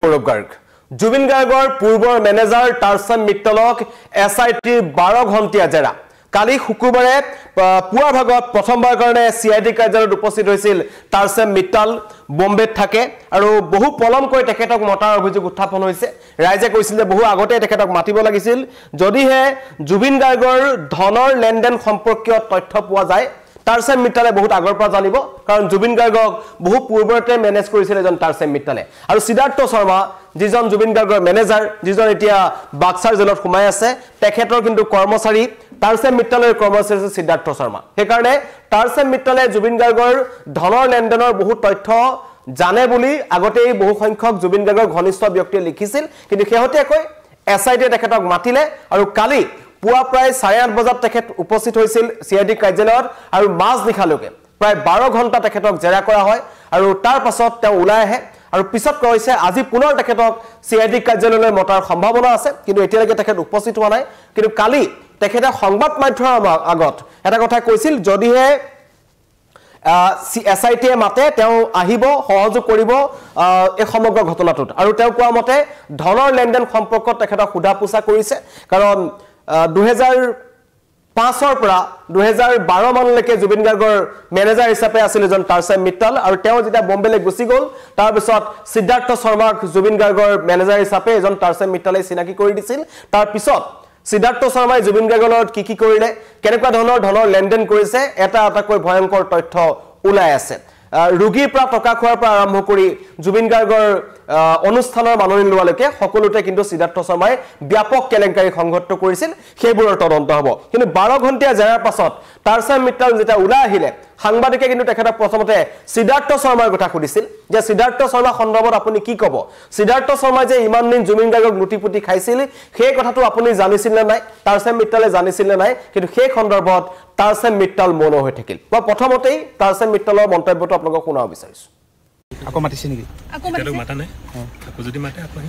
সৌৰভ গাৰ্গ জুবিন গাৰ্গৰ পূৰ্বৰ মেনেজাৰ টাৰ্চন মিট্টলক এছআইটিৰ 12 ঘণ্টীয়া জেৰা কালি শুকুৰবাৰে পুৱাৰ ভাগত প্ৰথমবাৰ কাৰণে সিআইডি কাৰ্যালয়ত উপস্থিত হৈছিল টাৰ্চন মিট্টল বম্বেত থাকে আৰু বহু পলমকৈ তেখেতক মতাৰ অভিযোগ উত্থাপন হৈছে ৰাইজে কৈছিল যে বহু আগতে তেখেতক মাতিব লাগিছিল যদিহে জুবিন গাৰ্গৰ ধনৰ লেনদেন সম্পৰ্কীয় তথ্য পোৱা যায় টাৰ্চন মিট্টলে বহুত আগৰ পৰা জানিব কাৰণ জুবিন গাৰ্গক বহু পূৰ্বতে মেনেজ কৰিছিল এজন টাৰ্চন মিট্টলে আৰু সিদ্ধাৰ্থ শৰ্মা যিজন জুবিন গাৰ্গৰ মেনেজাৰ যিজন এতিয়া বাক্সাৰ জেলত সোমাই আছে তেখেতৰ কিন্তু কৰ্মচাৰী টাৰ্চন মিট্টলৰ কৰ্মচাৰী সিদ্ধাৰ্থ শৰ্মা সেইকাৰণে টাৰ্চন মিট্টলে জুবিন গাৰ্গৰ ধনৰ লেনদেনৰ বহু তথ্য জানে বুলি আগতেই বহু সংখ্যক জুবিন গাৰ্গৰ ঘনিষ্ঠ ব্যক্তিয়ে লিখিছিল কিন্তু শেহতীয়াকৈ এছআইটিয়ে তেখেতক মাতিলে আৰু কালি পুৱা প্ৰায় 8:30 বজাত তেখেত উপস্থিত হৈছিল সিআইডি কাৰ্যালয়ত আৰু মাজ নিশালৈকে প্ৰায় 12 ঘণ্টা তেখেতক জেৰা কৰা হয় আৰু তাৰ পাছত তেওঁ ওলাই আহে আৰু পিছত কৈছে আজি পুনৰ তেখেতক সিআইডি কাৰ্যালয়লৈ মতাৰ সম্ভাৱনা আছে কিন্তু এতিয়ালৈকে তেখেত উপস্থিত হোৱা নাই কিন্তু কালি তেখেতে সংবাদ মাধ্যমৰ আগত এটা কথা কৈছিল যদিহে এছআইটিয়ে মাতে তেওঁ আহিব সহযোগ কৰিব এই সমগ্ৰ ঘটনাটোত আৰু তেওঁ কোৱা মতে ধনৰ লেনদেন সম্পৰ্কত তেখেতক সোধা পোছা কৰিছে কাৰণ 2005 ৰ পৰা 2012 মানলৈকে জুবিন গাৰ্গৰ মেনেজাৰ হিচাপে আছিল এজন টাৰ্চন মিট্টল আৰু তেওঁ যেতিয়া বম্বেলৈ গুচি গ'ল তাৰ পিছত সিদ্ধাৰ্থ শৰ্মাক জুবিন গাৰ্গৰ মেনেজাৰ হিচাপে এজন টাৰ্চন মিট্টলে চিনাকি কৰি দিছিল তাৰ পিছত সিদ্ধাৰ্থ শৰ্মাই জুবিন গাৰ্গৰ লগত কি কৰিলে কেনেকুৱা ধৰণৰ লেনদেন কৰিছে এটা ভয়ংকৰ তথ্য ওলাই আছে ৰোগীৰ পৰা টকা খোৱাৰ পৰা আৰম্ভ কৰি জুবিন গাৰ্গৰ অনুষ্ঠানৰ মাননি লোৱালৈকে সকলোতে কিন্তু সিদ্ধাৰ্থ শৰ্মাই ব্যাপক কেলেংকাৰী সংঘটিত কৰিছিল সেইবোৰৰ তদন্ত হ'ব কিন্তু 12 ঘণ্টীয়া জেৰাৰ পাছত টাৰ্চন মিট্টল যেতিয়া ওলাই আহিলে সাংবাদিকে কিন্তু তেখেতক প্ৰথমতে সিদ্ধাৰ্থ শৰ্মাৰ কথা সুধিছিল যে সিদ্ধাৰ্থ শৰ্মা সন্দৰ্ভত আপুনি কি ক'ব সিদ্ধাৰ্থ শৰ্মাই যে ইমান দিন জুবিন গাৰ্গক লুটিপুটি খাইছিল সেই কথাটো আপুনি জানিছিল নে নাই টাৰ্চন মিট্টলে জানিছিল নে নাই কিন্তু সেই সন্দৰ্ভত টাৰ্চন মিট্টল মৌন হৈ থাকিল মই প্ৰথমতেই টাৰ্চন মিট্টলৰ মন্তব্যটো আপোনাক শুনাব বিচাৰিছো আকৌ মাতিছে নেকি আকৌ মাতা নাই আকৌ যদি মাতে আকৌ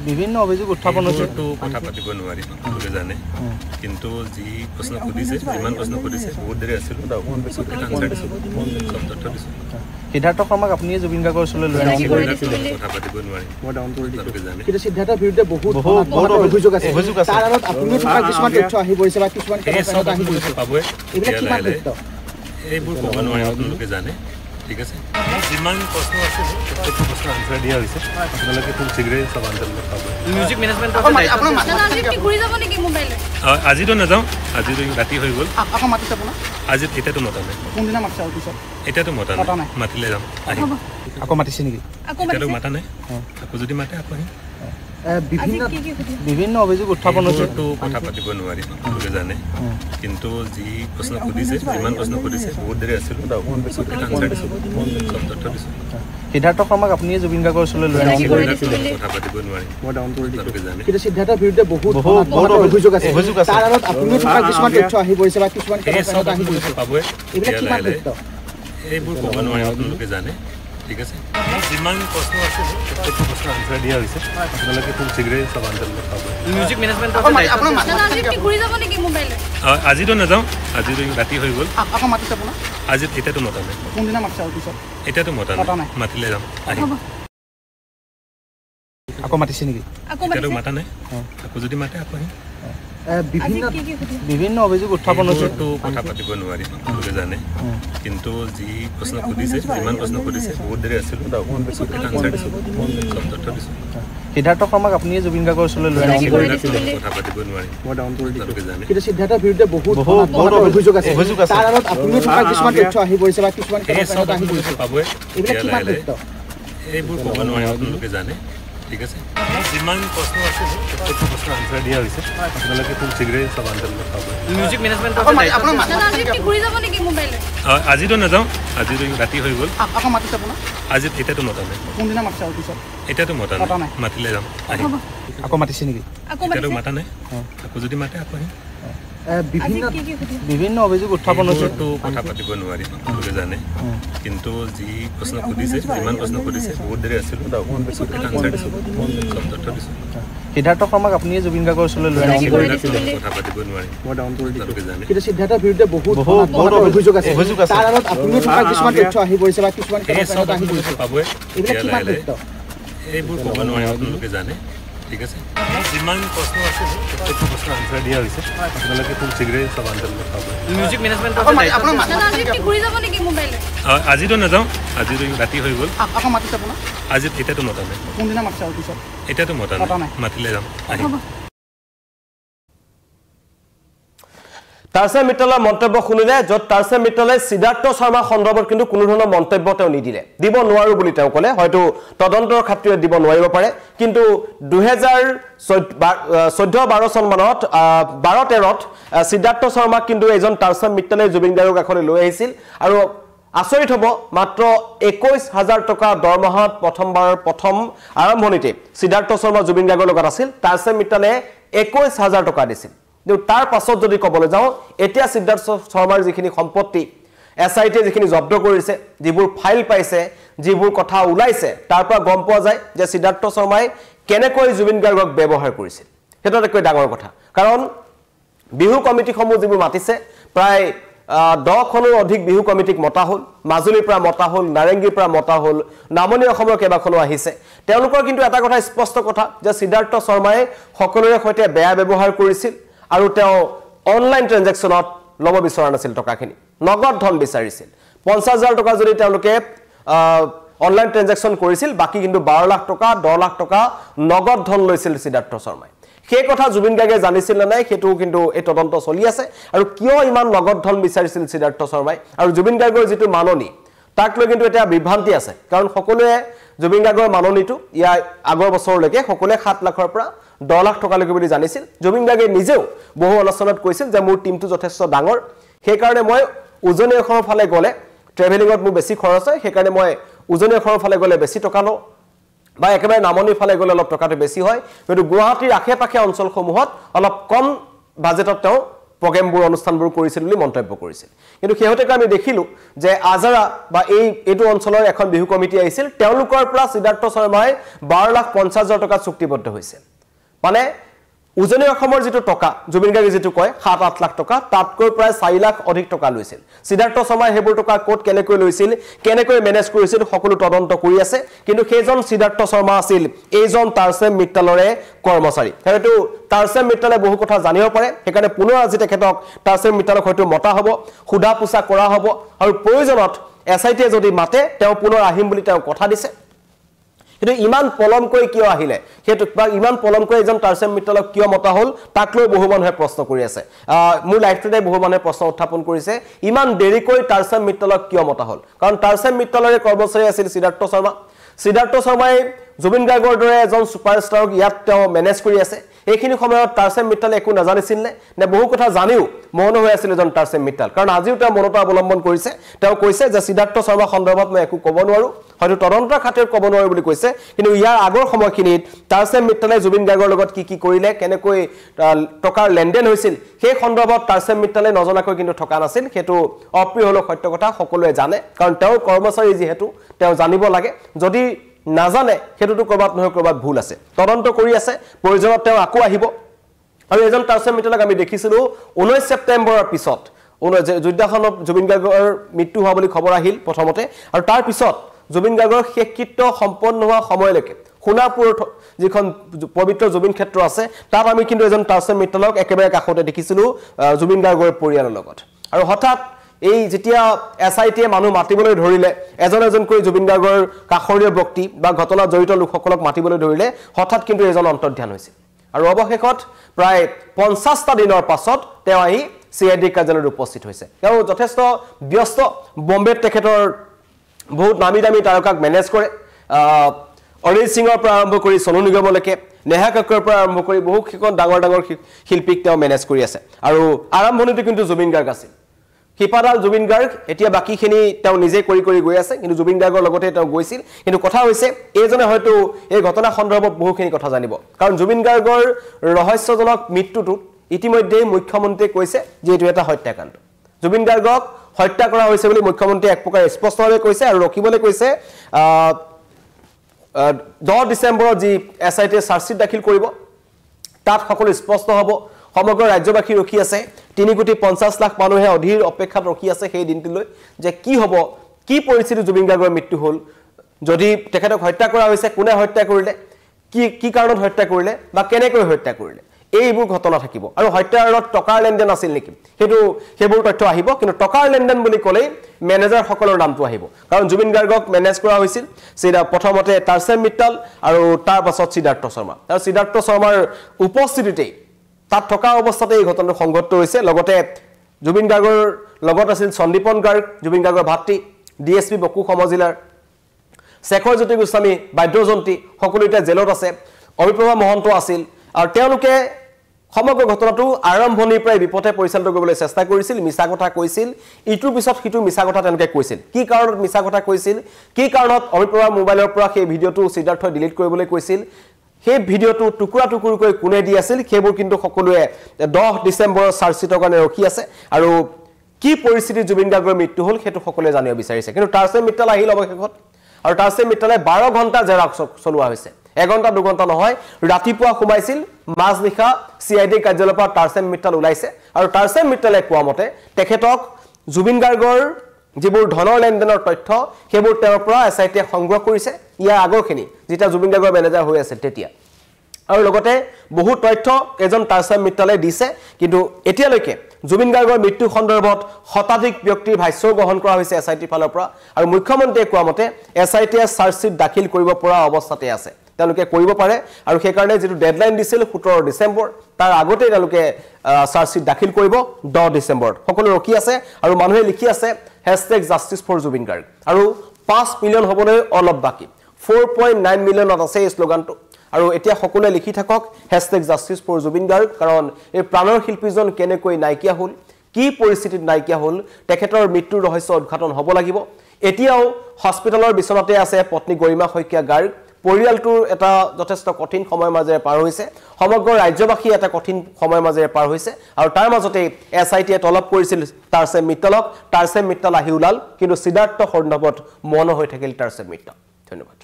বিভিন্ন অভিযোগ উত্থাপন হৈছে তো কথা পাতিব নোৱাৰি সকলোৱে জানে কিন্তু যি প্ৰশ্ন সুধিছে যিমান প্ৰশ্ন সুধিছে বহুত দেৰি আছিল সিদ্ধাৰ্থ শৰ্মাক আপুনি জুবিন গাৰ্গৰ ওচৰলৈ লৈ আহিছিল কথা পাতিব নোৱাৰি তেওঁলোকে জানে কিন্তু সিদ্ধাৰ্থৰ বিৰুদ্ধে বহুত অভিযোগ আছে তাৰ আগত আপুনি থকা কিছুমান তথ্য আহি পৰিছে বা কিছুমান কথা আহি পৰিছে পাবই এইবিলাক কিমান তথ্য এইবোৰ ক'ব নোৱাৰি আপোনালোকে জানে ঠিক আছে যিমান প্ৰশ্ন আছে প্ৰত্যেকটো প্ৰশ্ন আনচাৰ দিয়া হৈছে আপোনালোকে খুব শীঘ্ৰে সব আনচাৰ পাব মিউজিক মেনেজমেণ্টৰ আজিতো নাযাওঁ আজিতো ৰাতি হৈ গ'ল আকৌ মাতিছে আপোনাৰ আজি এতিয়াতো মতা নাই কোনদিনা মাতিছে আৰু পিছত এতিয়াতো মতা নাই মাতিলে যাম আহিম আকৌ মাতিছে নেকি এতিয়াতো মাতা নাই আকৌ যদি মাতে আকৌ আহিম বিভিন্ন অভিযোগ উত্থাপন হৈছে তো কথা পাতিব নোৱাৰি সকলোৱে জানে কিন্তু যি প্ৰশ্ন সুধিছে যিমান প্ৰশ্ন সুধিছে বহুত দেৰি আছিল আনচাৰ দিছোঁ সব তথ্য দিছোঁ সিদ্ধাৰ্থ শৰ্মাক আপুনি জুবিন গাৰ্গৰ ওচৰলৈ লৈ আহিছিল কথা পাতিব নোৱাৰি তেওঁলোকে জানে কিন্তু সিদ্ধাৰ্থৰ বিৰুদ্ধে বহুত অভিযোগ আছে তাৰ আগত আপুনি থকা কিছুমান তথ্য আহি পৰিছে বা কিছুমান কথা আহি পৰিছে পাবই এইবিলাক কিমান তথ্য এইবোৰ ক'ব নোৱাৰি আপোনালোকে জানে ঠিক আছে যিমান প্ৰশ্ন আছে প্ৰত্যেকটো প্ৰশ্ন আনচাৰ দিয়া হৈছে আপোনালোকে খুব শীঘ্ৰে সব আনচাৰ পাব মিউজিক মেনেজমেণ্টৰ আজিতো নাযাওঁ আজিতো ৰাতি হৈ গ'ল আকৌ মাতিছে আপোনাৰ আজি এতিয়াতো মতা নাই কোনদিনা মাতিছে আৰু পিছত এতিয়াতো মতা নাই মাতিলে যাম আহিম আকৌ মাতিছে নেকি এতিয়াতো মাতা নাই আকৌ যদি মাতে আকৌ আহিম বিভিন্ন অভিযোগ উত্থাপন হৈছে তো কথা পাতিব নোৱাৰি সকলোৱে জানে কিন্তু যি প্ৰশ্ন সুধিছে যিমান প্ৰশ্ন সুধিছে বহুত দেৰি আছিল আনচাৰ দিছোঁ সব তথ্য দিছোঁ সিদ্ধাৰ্থ শৰ্মাক আপুনি জুবিন গাৰ্গৰ ওচৰলৈ লৈ আহিছিল কথা পাতিব নোৱাৰি তেওঁলোকে জানে কিন্তু সিদ্ধাৰ্থৰ বিৰুদ্ধে বহুত অভিযোগ আছে তাৰ আগত আপুনি থকা কিছুমান তথ্য আহি পৰিছে বা কিছুমান কথা আহি পৰিছে পাবই এইবিলাক কিমান তথ্য এইবোৰ ক'ব নোৱাৰি আপোনালোকে জানে ঠিক আছে যিমান প্ৰশ্ন আছে প্ৰত্যেকটো প্ৰশ্ন আনচাৰ দিয়া হৈছে আপোনালোকে খুব শীঘ্ৰে সব আনচাৰ পাব মিউজিক মেনেজমেণ্টৰ আজিতো নাযাওঁ আজিতো ৰাতি হৈ গ'ল আকৌ মাতিছে আপোনাৰ আজি এতিয়াতো মতা নাই কোনদিনা মাতিছে আৰু পিছত এতিয়াতো মতা নাই মাতিলে যাম আহিম আকৌ মাতিছে নেকি এতিয়াতো মাতা নাই আকৌ যদি মাতে আকৌ আহিম বিভিন্ন অভিযোগ উত্থাপন হৈছে কথা পাতিব নোৱাৰি সকলোৱে জানে কিন্তু যি প্ৰশ্ন সুধিছে যিমান প্ৰশ্ন সুধিছে বহুত দেৰি আছিল আনচাৰ দিছোঁ চব তথ্য দিছোঁ সিদ্ধাৰ্থ শৰ্মাক আপুনি জুবিন গাৰ্গৰ ওচৰলৈ লৈ আহিছিল কথা পাতিব নোৱাৰি তেওঁলোকে জানে কিন্তু সিদ্ধাৰ্থৰ বিৰুদ্ধে বহুত অভিযোগ আছে তাৰ আগত আপুনি থকা কিছুমান তথ্য আহি পৰিছে বা কিছুমান কথা আহি পৰিছে পাবই এইবিলাক কিমান তথ্য এইবোৰ ক'ব নোৱাৰি আপোনালোকে জানে ঠিক আছে যিমান প্ৰশ্ন আছে প্ৰত্যেকটো প্ৰশ্ন আনচাৰ দিয়া হৈছে আপোনালোকে খুব শীঘ্ৰেই চব আনচাৰ পাব মিউজিক মেনেজমেণ্ট আজিতো নাযাওঁ আজিতো ৰাতি হৈ গ'ল আকৌ মাতিছে আপোনাৰ আজি এতিয়াতো মতা নাই কোনদিনা মাতিছে আৰু পিছত এতিয়াতো মতা নাই মাতিলে যাম আহিম তাৰসেন মিত্তলৰ মন্তব্য শুনিলে য'ত তাৰসেন মিত্তলে সিদ্ধাৰ্থ শৰ্মা সন্দৰ্ভত কিন্তু কোনো ধৰণৰ মন্তব্য তেওঁ নিদিলে দিব নোৱাৰো বুলি তেওঁ ক'লে হয়তো তদন্তৰ খাতিৰত দিব নোৱাৰিব পাৰে কিন্তু 2014-12 চন মানত 12-13ত সিদ্ধাৰ্থ শৰ্মাক কিন্তু এজন তাৰসেন মিত্তলে জুবিন গাৰ্গৰ কাষলৈ লৈ আহিছিল আৰু আচৰিত হ'ব মাত্ৰ 21000 টকা দৰমহাত প্ৰথম আৰম্ভণিতে সিদ্ধাৰ্থ শৰ্মা জুবিন গাৰ্গৰ লগত আছিল তাৰসেন মিত্তলে 21000 টকা দিছিল তাৰ পাছত যদি ক'বলৈ যাওঁ এতিয়া সিদ্ধাৰ্থ শৰ্মাৰ যিখিনি সম্পত্তি এসআইটি যিখিনি জব্দ কৰিছে যিবোৰ ফাইল পাইছে যিবোৰ কথা ওলাইছে তাৰ পৰা গম পোৱা যায় যে সিদ্ধাৰ্থ শৰ্মাই কেনেকৈ জুবিন গাৰ্গক ব্যৱহাৰ কৰিছিল সেইটো এটা ডাঙৰ কথা কাৰণ বিহু কমিটিসমূহ যিবোৰ মাতিছে প্ৰায় 10খনৰ অধিক বিহু কমিটিক মতা হ'ল মাজুলীৰ পৰা মতা হ'ল নাৰেংগীৰ পৰা মতা হ'ল নামনি অসমৰ কেইবাখনো আহিছে তেওঁলোকৰ কিন্তু এটা কথা স্পষ্ট কথা যে সিদ্ধাৰ্থ শৰ্মাই সকলোৰে সৈতে বেয়া ব্যৱহাৰ কৰিছিল আৰু তেওঁ অনলাইন ট্ৰানজাকচনত লব বিচৰা নাছিল টকাখিনি নগদ ধন বিচাৰিছিল 50000 টকা যদি তেওঁলোকে অনলাইন ট্ৰানজাকচন কৰিছিল বাকি কিন্তু 12 লাখ টকা 10 লাখ টকা নগদ ধন লৈছিল সিদ্ধাৰ্থ শৰ্মাই সেই কথা জুবিন গাৰ্গে জানিছিল না নাই হেতু কিন্তু এই তদন্ত চলি আছে আৰু কিয় ইমান নগদ ধন বিচাৰিছিল সিদ্ধাৰ্থ শৰ্মাই আৰু জুবিন গাৰ্গৰ যেটো মাননি তাক লৈ কিন্তু এটা বিভ্ৰান্তি আছে কাৰণ সকলোৱে জুবিন গাৰ্গৰ মাননিটো ইয়া আগৰ বছৰলৈকে সকলোৱে 7 লাখৰ পৰা 10 লাখ টকা লৈকে বুলি জানিছিল জুবিন গাৰ্গে নিজেও বহু আলোচনাত কৈছিল যে মোৰ টিমটো যথেষ্ট ডাঙৰ সেই কাৰণে মই উজনি অসমৰ ফালে গলে ট্ৰেভেলিংত মোৰ বেছি খৰচ হয় সেই কাৰণে মই উজনি অসমৰ ফালে গলে বেছি টকা লওঁ বা একেবাৰে নামনিৰ ফালে গলে অলপ টকাটো বেছি হয় কিন্তু গুৱাহাটীৰ আখে-পাখে অঞ্চলসমূহত অলপ কম বাজেটত তেওঁ প্ৰগ্ৰামবোৰ অনুষ্ঠানবোৰ কৰিছিল বুলি মন্তব্য কৰিছিল কিন্তু হেহতেক আমি দেখিলো যে আজাৰা বা এইটো অঞ্চলৰ এখন বিহু কমিটি আহিছিল তেওঁলোকৰ পৰা সিদ্ধাৰ্থ শৰ্মাই 12,50,000 টকা চুক্তিবদ্ধ হৈছিল মানে উজনি অসমৰ যেটো টকা জুবিন গাৰ্গে যেটো কয় 7-8 লাখ টকা তাতকৈ প্ৰায় 4 লাখ অধিক টকা লৈছিল সিদ্ধাৰ্থ শৰ্মাই হেবোৰ টকা কোট কেনেকৈ লৈছিল কেনেকৈ মেনেজ কৰিছিল সকলো তদন্ত কৰি আছে কিন্তু সেইজন সিদ্ধাৰ্থ শৰ্মা আছিল এইজন তাৰসেন মিত্তলৰে কৰ্মচাৰী হেতু তাৰসেন মিত্তলে বহু কথা জানিব পাৰে সেইকাৰণে পুনৰ আজি তেখেতক তাৰসেন মিত্তলক হয়তো মতা হ'ব খুদা পুছা কৰা হ'ব আৰু প্ৰয়োজনত এসআইটি যদি মাতে তেওঁ পুনৰ আহিম বুলি তেওঁ কথা দিছে কিন্তু ইমান পলমকৈ কিয় আহিলে হেতু বা ইমান পলমকৈ এজন তাৰসেন মিত্তলক কিয় মতা হ'ল তাক লৈ বহু মানুহে প্ৰশ্ন কৰি আছে মোৰ লাইভটোতে বহু মানুহে প্ৰশ্ন উত্থাপন কৰিছে ইমান দেৰিকৈ তাৰসেন মিত্তলক কিয় মতা হ'ল কাৰণ তাৰসেন মিত্তলৰে কৰ্মচাৰী আছিল সিদ্ধাৰ্থ শৰ্মাই জুবিন গাৰ্গৰ দৰে এজন সুপাৰষ্টাৰক ইয়াত তেওঁ মেনেজ কৰি আছে এইখিনি সময়ত তাৰসেন মিত্তলে একো নাজানিছিল নে বহু কথা জানিও মৌন হৈ আছিল এজন তাৰসেন মিত্তল কাৰণ আজিও তেওঁ মনতা অৱলম্বন কৰিছে তেওঁ কৈছে যে সিদ্ধাৰ্থ শৰ্মা সন্দৰ্ভত মই একো ক'ব নোৱাৰো হয়তো তদন্তৰ খাতিৰত ক'ব নোৱাৰো বুলি কৈছে কিন্তু ইয়াৰ আগৰ সময়খিনিত তাৰসেন মিত্তলে জুবিন গাৰ্গৰ লগত কি কৰিলে কেনেকৈ টকাৰ লেনদেন হৈছিল সেই সন্দৰ্ভত তাৰসেন মিত্তলে নজনাকৈ কিন্তু থকা নাছিল হেতু অপ্ৰিয় হলো সত্য কথা সকলোৱে জানে কাৰণ তেওঁ কৰ্মচাৰী যেহেতু তেওঁ জানিব লাগে যদি নাজানে হেতুটো কৰবাত নহয় কৰবাত ভুল আছে তদন্ত কৰি আছে প্ৰয়োজনত তেওঁ আকৌ আহিব আৰু এজন তাৰসেন মিত্তলক আমি দেখিছিলো 19 ছেপ্টেম্বৰৰ পিছত যুদ্ধখনত জুবিন গাৰ্গৰ মৃত্যু হোৱা বুলি খবৰ আহিল প্ৰথমতে আৰু তাৰ পিছত জুবিন গাৰ্গৰ শেষকৃত্য সম্পন্ন হোৱা সময়লৈকে সোণাপুৰত যিখন পবিত্ৰ জুবিন ক্ষেত্ৰ আছে তাত আমি কিন্তু এজন তাৰসেন মিত্তলক একেবাৰে কাষতে দেখিছিলো জুবিন গাৰ্গৰ পৰিয়ালৰ লগত আৰু হঠাৎ এই যেতিয়া এসআইটি মানুহ মাতিবলৈ ধৰিলে এজনকৈ জুবিন গাৰ্গৰ কাখৰীয় ব্যক্তি বা ঘটনা জড়িত লোকসকলক মাতিবলৈ ধৰিলে হঠাৎ কিন্তু এজন অন্তৰ্ধান হৈছিল আৰু অৱশেষত প্ৰায় 50টা দিনৰ পাছত তেওঁ আহি সিআইডি কাৰ্যালয়ত উপস্থিত হৈছে তেওঁ যথেষ্ট ব্যস্ত বম্বেত তেখেতৰ বহুত নামি দামী তাৰকাক মেনেজ কৰে অৰিজিৎ সিঙৰ পৰা আৰম্ভ কৰি সোনু নিগমলৈকে নেহা কক্কৰৰ পৰা আৰম্ভ কৰি বহু ডাঙৰ শিল্পীক তেওঁ মেনেজ কৰি আছে আৰু আৰম্ভণিতে কিন্তু জুবিন গাৰ্গ আছিল হিপাদাল জুবিন গাৰ্গ এতিয়া বাকিখিনি তেওঁ নিজে কৰি গৈ আছে কিন্তু জুবিন গাৰ্গৰ লগতে তেওঁ গৈছিল কিন্তু কথা হৈছে এইজনে হয়তো এই ঘটনা সন্দৰ্ভত বহুখিনি কথা জানিব কাৰণ জুবিন গাৰ্গৰ ৰহস্যজনক মৃত্যুটো ইতিমধ্যে মুখ্যমন্ত্ৰীয়ে কৈছে যে এইটো এটা হত্যাকাণ্ড জুবিন গাৰ্গক হত্যা কৰা হৈছে বুলি মুখ্যমন্ত্ৰীয়ে এক প্ৰকাৰ স্পষ্টভাৱে কৈছে আৰু ৰখিবলৈ কৈছে 10 ডিসেম্বৰত যি এসআইটি চাৰ্জশিট দাখিল কৰিব তাত সকলো স্পষ্ট হ'ব সমগ্ৰ ৰাজ্যবাসী ৰখি আছে 3,50,00,000 মানুহে অধীৰ অপেক্ষাত ৰখি আছে সেই দিনটোলৈ যে কি হ'ব কি পৰিস্থিতি জুবিন গাৰ্গৰ মৃত্যু হ'ল যদি তেখেতক হত্যা কৰা হৈছে কোনে হত্যা কৰিলে কি কাৰণত হত্যা কৰিলে বা কেনেকৈ হত্যা কৰিলে এইবোৰ ঘটনা থাকিব আৰু হত্যাৰ আঁৰত টকাৰ লেনদেন আছিল নেকি সেইবোৰ তথ্য আহিব কিন্তু টকাৰ লেনদেন বুলি ক'লেই মেনেজাৰ সকলৰ নামটো আহিব কাৰণ জুবিন গাৰ্গক মেনেজ কৰা হৈছিল প্ৰথমতে টাৰ্চেম মিট্টাল আৰু তাৰ পাছত সিদ্ধাৰ্থ শৰ্মা আৰু সিদ্ধাৰ্থ শৰ্মাৰ উপস্থিতিতে তাত থকা অৱস্থাতে এই ঘটনাটো সংঘটিত হৈছে লগতে জুবিন গাৰ্গৰ লগত আছিল সন্দীপন গাৰ্গ জুবিন গাৰ্গৰ ভাতৃ ডিএসপি বকু সমজিলাৰ শেখৰ জ্যোতি গোস্বামী বাদ্যযন্ত্ৰী সকলো এতিয়া জেলত আছে অভিপ্ৰভা মহন্ত আছিল আৰু তেওঁলোকে সমগ্ৰ ঘটনাটো আৰম্ভণিৰ পৰাই বিপথে পৰিচালিত কৰিবলৈ চেষ্টা কৰিছিল মিছা কথা কৈছিল ইটোৰ পিছত সিটো মিছা কথা তেওঁলোকে কৈছিল কি কাৰণত মিছা কথা কৈছিল কি কাৰণত অভিপ্ৰভা মোবাইলৰ পৰা সেই ভিডিঅটো সিদ্ধাৰ্থই ডিলিট কৰিবলৈ কৈছিল সেই ভিডিঅটো টুকুৰা টুকুৰকৈ কোনে দি আছিল সেইবোৰ কিন্তু সকলোৱে 10 ডিসেম্বৰৰ চাৰ্জশিটৰ কাৰণে ৰখি আছে আৰু কি পৰিস্থিতি জুবিন গাৰ্গৰ মৃত্যু হ'ল সেইটো সকলোৱে জানিব বিচাৰিছে কিন্তু টাৰ্চেম মিট্টাল আহিল অৱশেষত আৰু টাৰ্চেম মিট্টালে 12 ঘণ্টা জেৰাক্স চলোৱা হৈছে 1 ঘণ্টা 2 ঘণ্টা নহয় ৰাতিপুৱা সোমাইছিল মাজনিশা সিআইডি কাৰ্যালয়ৰ পৰা টাৰ্চেম মিট্টাল ওলাইছে আৰু টাৰ্চেম মিট্টালে কোৱা মতে তেখেতক জুবিন গাৰ্গৰ যিবোৰ ধনৰ লেনদেনৰ তথ্য সেইবোৰ তেওঁৰ পৰা এসআইটিয়ে সংগ্ৰহ কৰিছে ইয়াৰ আগৰখিনি যেটা জুবিন গাৰ্গৰ মেনেজাৰ হৈ আছিল তেতিয়া আৰু লগতে বহু তথ্য এজন টাৰ্চেম মিট্টালে দিছে কিন্তু এতিয়ালৈকে জুবিন গাৰ্গৰ মৃত্যু সন্দৰ্ভত শতাধিক ব্যক্তিৰ ভাষ্য গ্ৰহণ কৰা হৈছে এসআইটি ফালৰ পৰা আৰু মুখ্যমন্ত্ৰীয়ে কোৱা মতে এসআইটিয়ে চাৰ্জশিট দাখিল কৰিব পৰা অৱস্থাতে আছে তেওঁলোকে কৰিব পাৰে আৰু সেই কাৰণে যেটো ডেডলাইন দিছিল 17 ডিসেম্বৰ তাৰ আগতে তেওঁলোকে চাৰ্জশিট দাখিল কৰিব 10 ডিসেম্বৰত সকলো ৰখি আছে আৰু মানুহে লিখি আছে #justice4Jubin Garg আৰু 5 মিলিয়ন হ'বলৈ অলপ বাকি 4.9 মিলিয়নত আছে এই স্লোগানটো আৰু এতিয়া সকলোৱে লিখি থাকক #justice4Jubin Garg কাৰণ এই প্ৰাণৰ শিল্পীজন কেনেকৈ নাইকিয়া হ'ল কি পৰিস্থিতিত নাইকিয়া হ'ল তেখেতৰ মৃত্যুৰ ৰহস্য উদ্ঘাটন হ'ব লাগিব এতিয়াও হস্পিটেলৰ বিচনাতে আছে পত্নী গৰিমা শইকীয়া গাৰ্গ পৰিয়ালটোৰ এটা যথেষ্ট কঠিন সময়ৰ মাজেৰে পাৰ হৈছে সমগ্ৰ ৰাজ্যবাসী এটা কঠিন সময়ৰ মাজেৰে পাৰ হৈছে আৰু তাৰ মাজতে এসআইটিয়ে তলব কৰিছিল টাৰ্চেম মিট্টালক টাৰ্চেম মিট্টাল আহি ওলাল কিন্তু সিদ্ধাৰ্থ সন্দৰ্ভত মন হৈ থাকিল টাৰ্চেম মিট্টাল ধন্যবাদ